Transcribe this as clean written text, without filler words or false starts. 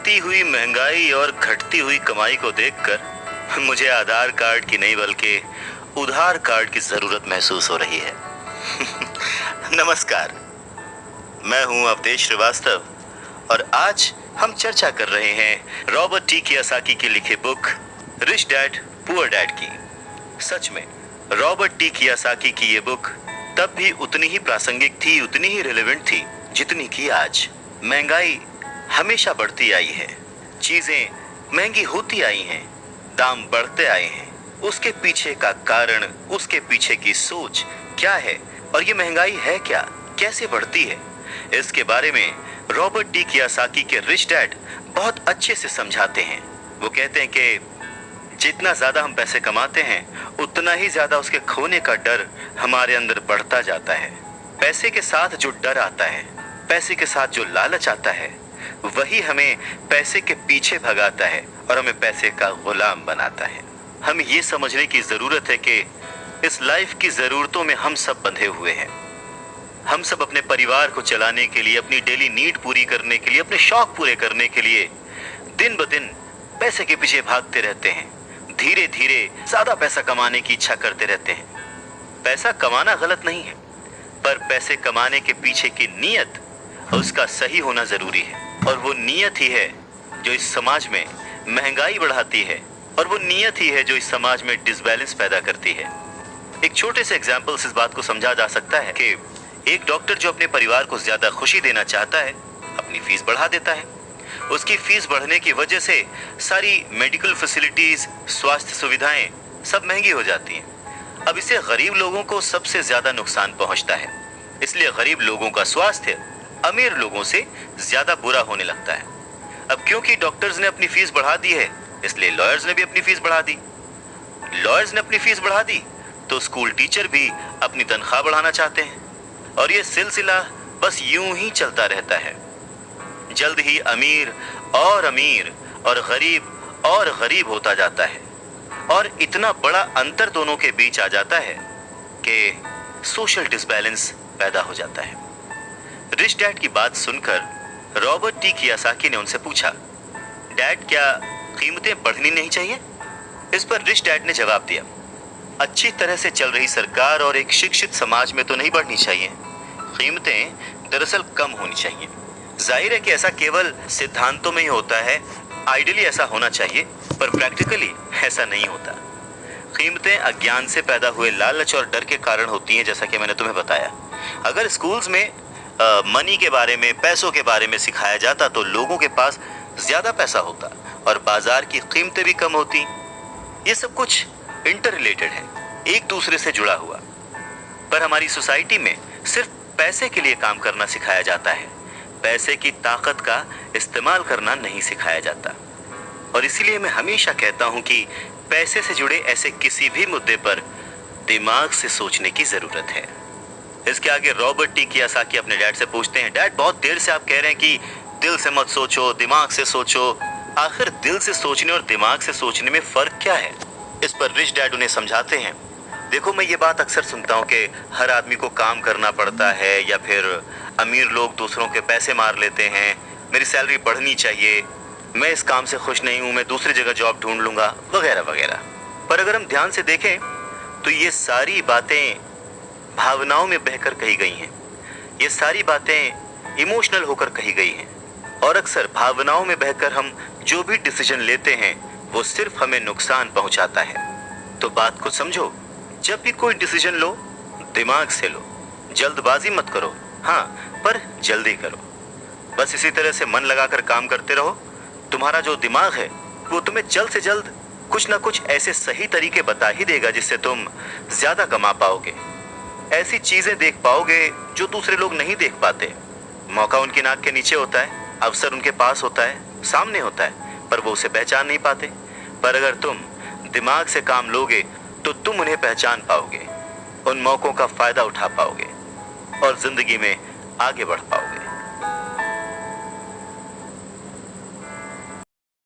बढ़ती हुई महंगाई और घटती हुई कमाई को देखकर मुझे आधार कार्ड की नहीं बल्कि उधार कार्ड की जरूरत महसूस हो रही है। नमस्कार, मैं हूं अवधेश श्रीवास्तव और आज हम चर्चा कर रहे हैं रॉबर्ट टी कियोसाकी की लिखी book rich dad poor dad की। सच में रॉबर्ट टी कियोसाकी की ये बुक तब भी उतनी ही प्रासंगिक थी, उतनी ही रिलेवेंट थी जितनी कि आज। महंगाई हमेशा बढ़ती आई है, चीजें महंगी होती आई हैं, दाम बढ़ते आए हैं। उसके पीछे का कारण, उसके पीछे की सोच क्या है और ये महंगाई है क्या, कैसे बढ़ती है, इसके बारे में रॉबर्ट टी कियोसाकी के रिच डैड बहुत अच्छे से समझाते हैं। वो कहते हैं कि जितना ज्यादा हम पैसे कमाते हैं उतना ही ज्यादा उसके खोने का डर हमारे अंदर बढ़ता जाता है। पैसे के साथ जो डर आता है, पैसे के साथ जो लालच आता है, वही हमें पैसे के पीछे भगाता है और हमें पैसे का गुलाम बनाता है। हमें ये समझने की जरूरत है कि इस लाइफ की जरूरतों में हम सब बंधे हुए हैं। हम सब अपने परिवार को चलाने के लिए, अपनी डेली नीड पूरी करने के लिए, अपने शौक पूरे करने के लिए दिन ब दिन पैसे के पीछे भागते रहते हैं। धीरे धीरे ज्यादा पैसा कमाने की इच्छा करते रहते हैं। पैसा कमाना गलत नहीं है, पर पैसे कमाने के पीछे की नीयत, उसका सही होना जरूरी है। और वो नीयत ही है जो इस समाज में महंगाई बढ़ाती है, और वो नीयत ही है जो इस समाज में डिसबैलेंस पैदा करती है। एक छोटे से एग्जाम्पल से इस बात को समझा जा सकता है कि एक डॉक्टर जो अपने परिवार को ज्यादा खुशी देना चाहता है, अपनी फीस बढ़ा देता है। उसकी फीस बढ़ने की वजह से सारी मेडिकल फैसिलिटीज, स्वास्थ्य सुविधाएं सब महंगी हो जाती हैं। अब इससे गरीब लोगों को सबसे ज्यादा नुकसान पहुंचता है। इसलिए गरीब लोगों का स्वास्थ्य अमीर लोगों से ज्यादा बुरा होने लगता है। अब क्योंकि डॉक्टर्स ने अपनी फीस बढ़ा दी है, इसलिए लॉयर्स ने भी अपनी फीस बढ़ा दी। लॉयर्स ने अपनी फीस बढ़ा दी तो स्कूल टीचर भी अपनी तनख्वाह बढ़ाना चाहते हैं, और ये सिलसिला बस यूं ही चलता रहता है। जल्द ही अमीर और गरीब होता जाता है, और इतना बड़ा अंतर दोनों के बीच आ जाता है कि सोशल डिसबैलेंस पैदा हो जाता है। रिच डैड की बात सुनकर रॉबर्ट टी कियोसाकी ने उनसे पूछा, डैड, क्या कीमतें बढ़नी नहीं चाहिए? इस पर रिच डैड ने जवाब दिया, अच्छी तरह से चल रही सरकार और एक शिक्षित समाज में तो नहीं बढ़नी चाहिए। कीमतें दरअसल कम होनी चाहिए। जाहिर है कि ऐसा केवल सिद्धांतों में ही होता है, आइडियली ऐसा होना चाहिए, पर प्रैक्टिकली ऐसा नहीं होता। कीमतें अज्ञान से पैदा हुए लालच और डर के कारण होती हैं, जैसा कि मैंने तुम्हें बताया। अगर स्कूल्स में मनी के बारे में, पैसों के बारे में सिखाया जाता तो लोगों के पास ज्यादा पैसा होता और बाजार की कीमतें भी कम होती। ये सब कुछ इंटर रिलेटेड है, एक दूसरे से जुड़ा हुआ। पर हमारी सोसाइटी में सिर्फ पैसे के लिए काम करना सिखाया जाता है, पैसे की ताकत का इस्तेमाल करना नहीं सिखाया जाता। और इसीलिए मैं हमेशा कहता हूं कि पैसे से जुड़े ऐसे किसी भी मुद्दे पर दिमाग से सोचने की जरूरत है। इसके आगे रॉबर्ट टी कियोसाकी अपने डैड से पूछते हैं, डैड, बहुत देर से आप कह रहे हैं कि दिल से मत सोचो, दिमाग से सोचो। आखिर दिल से सोचने और दिमाग से सोचने में फर्क क्या है? इस पर रिच डैड उन्हें समझाते हैं, देखो, मैं ये बात अक्सर सुनता हूँ कि हर आदमी को काम करना पड़ता है, या फिर अमीर लोग दूसरों के पैसे मार लेते हैं, मेरी सैलरी बढ़नी चाहिए, मैं इस काम से खुश नहीं हूँ, मैं दूसरी जगह जॉब ढूंढ लूंगा, वगैरह वगैरह। पर अगर हम ध्यान से देखें तो ये सारी बातें भावनाओं में बहकर कही गई हैं। ये सारी बातें इमोशनल होकर कही गई हैं, और अक्सर भावनाओं में बहकर हम जो भी डिसीजन लेते हैं वो सिर्फ हमें नुकसान पहुंचाता है। तो बात को समझो, जब भी कोई डिसीजन लो, दिमाग से लो, जल्दबाजी मत करो, हाँ, पर जल्दी करो। बस इसी तरह से मन लगाकर काम करते रहो। तुम्हारा जो दिमाग है वो तुम्हें जल्द से जल्द कुछ ना कुछ ऐसे सही तरीके बता ही देगा जिससे तुम ज्यादा कमा पाओगे, ऐसी चीजें देख पाओगे जो दूसरे लोग नहीं देख पाते। मौका उनकी नाक के नीचे होता है, अवसर उनके पास होता है, सामने होता है, पर वो उसे पहचान नहीं पाते। पर अगर तुम दिमाग से काम लोगे तो तुम उन्हें पहचान पाओगे, उन मौकों का फायदा उठा पाओगे और जिंदगी में आगे बढ़ पाओगे।